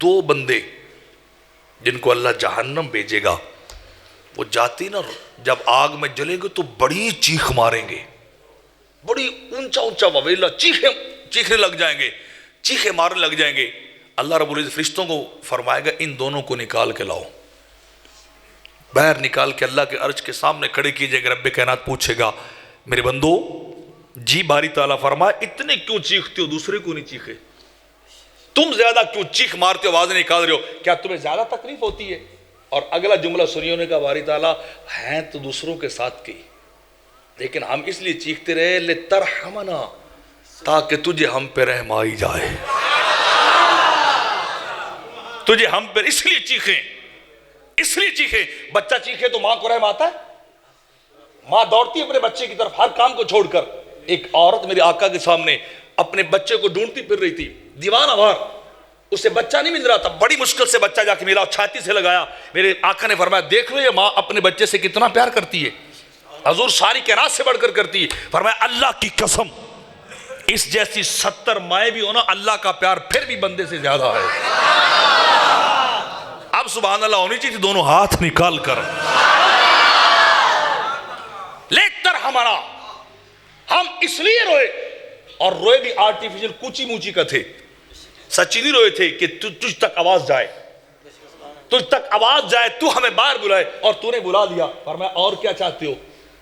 دو بندے جن کو اللہ جہنم بھیجے گا، وہ جاتی نا جب آگ میں جلیں گے تو بڑی چیخ ماریں گے، بڑی اونچا اونچا وویلا چیخنے لگ جائیں گے، چیخیں مارنے لگ جائیں گے۔ اللہ رب العزت فرشتوں کو فرمائے گا ان دونوں کو نکال کے لاؤ، باہر نکال کے اللہ کے عرش کے سامنے کھڑے کیجئے گا۔ رب کائنات پوچھے گا میرے بندو جی باری تعالیٰ فرمائے اتنے کیوں چیختے ہو، دوسرے کو نہیں چیخے؟ تم زیادہ کیوں چیخ مارتے ہو، آوازیں نکال رہے ہو، کیا تمہیں زیادہ تکلیف ہوتی ہے؟ اور اگلا جملہ سنیوں نے کہا باری تعالیٰ ہیں تو دوسروں کے ساتھ کی، لیکن ہم اس لیے چیختے رہے لِتَرْحَمَنَا، تاکہ تجھے ہم پہ رحم آئی جائے، تجھے ہم پہ اس لیے چیخیں، اس لیے چیخیں۔ بچہ چیخے تو ماں کو رحم آتا ہے؟ ماں دوڑتی ہے اپنے بچے کی طرف ہر کام کو چھوڑ کر۔ ایک عورت میرے آقا کے سامنے اپنے بچے کو ڈھونڈتی پھر رہی تھی، دیوانہ وار، اسے بچہ نہیں مل رہا تھا، بڑی مشکل سے بچہ جا کے ملا، چھاتی سے لگایا۔ میرے آقا نے فرمایا دیکھ لو یہ ماں اپنے بچے سے کتنا پیار کرتی ہے، حضور ساری کائنات سے بڑھ کر کرتی ہے۔ فرمایا اللہ کی قسم اس جیسی 70 مائیں بھی ہونا، اللہ کا پیار پھر بھی بندے سے زیادہ ہے۔ اب سبحان اللہ ہونی چاہیے دونوں ہاتھ نکال کر لیتر ہمارا، ہم اس لیے روئے، اور روئے بھی آرٹیفیشل کوچی موچی کا تھے، سچی نہیں روئے تھے کہ تجھ تک آواز جائے، تجھ تک آواز جائے، تو ہمیں باہر بلائے، اور تو نے بلا دیا۔ فرمایا اور کیا چاہتے ہو؟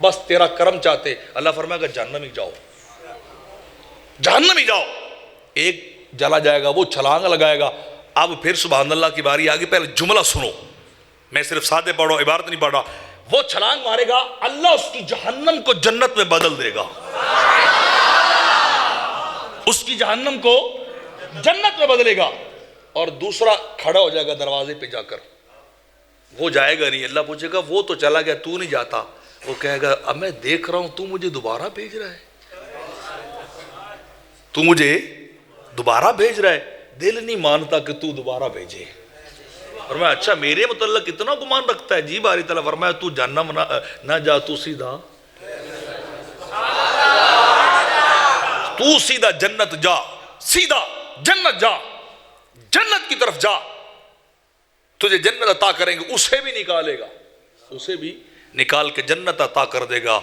بس تیرا کرم چاہتے۔ اللہ فرمائے گا جہنم ہی جاؤ، جہنم ہی جاؤ۔ ایک جلا جائے گا، وہ چھلانگ لگائے گا۔ اب پھر سبحان اللہ کی باری آگی، پہلے جملہ سنو، میں صرف سادے پڑھ رہا ہوں، عبارت نہیں پڑھ رہا۔ وہ چھلانگ مارے گا، اللہ اس کی جہنم کو جنت میں بدل دے گا، اس کی جہنم کو جنت میں بدلے گا، اور دوسرا کھڑا ہو جائے گا دروازے پہ جا کر، وہ جائے گا نہیں۔ اللہ پوچھے گا وہ تو چلا گیا تو نہیں جاتا؟ وہ کہے گا اب میں دیکھ رہا ہوں تو مجھے دوبارہ بھیج رہا ہے، تو مجھے دوبارہ بھیج رہا ہے، دل نہیں مانتا کہ تو دوبارہ بھیجے۔ فرمایا اچھا میرے متعلق اتنا گمان رکھتا ہے؟ جی باری تعالیٰ فرمایا تو جہنم نہ جا، تو سیدھا جنت جا، سیدھا جنت جا، جنت کی طرف جا، تجھے جنت عطا کریں گے۔ اسے بھی نکالے گا، اسے بھی نکال کے جنت عطا کر دے گا۔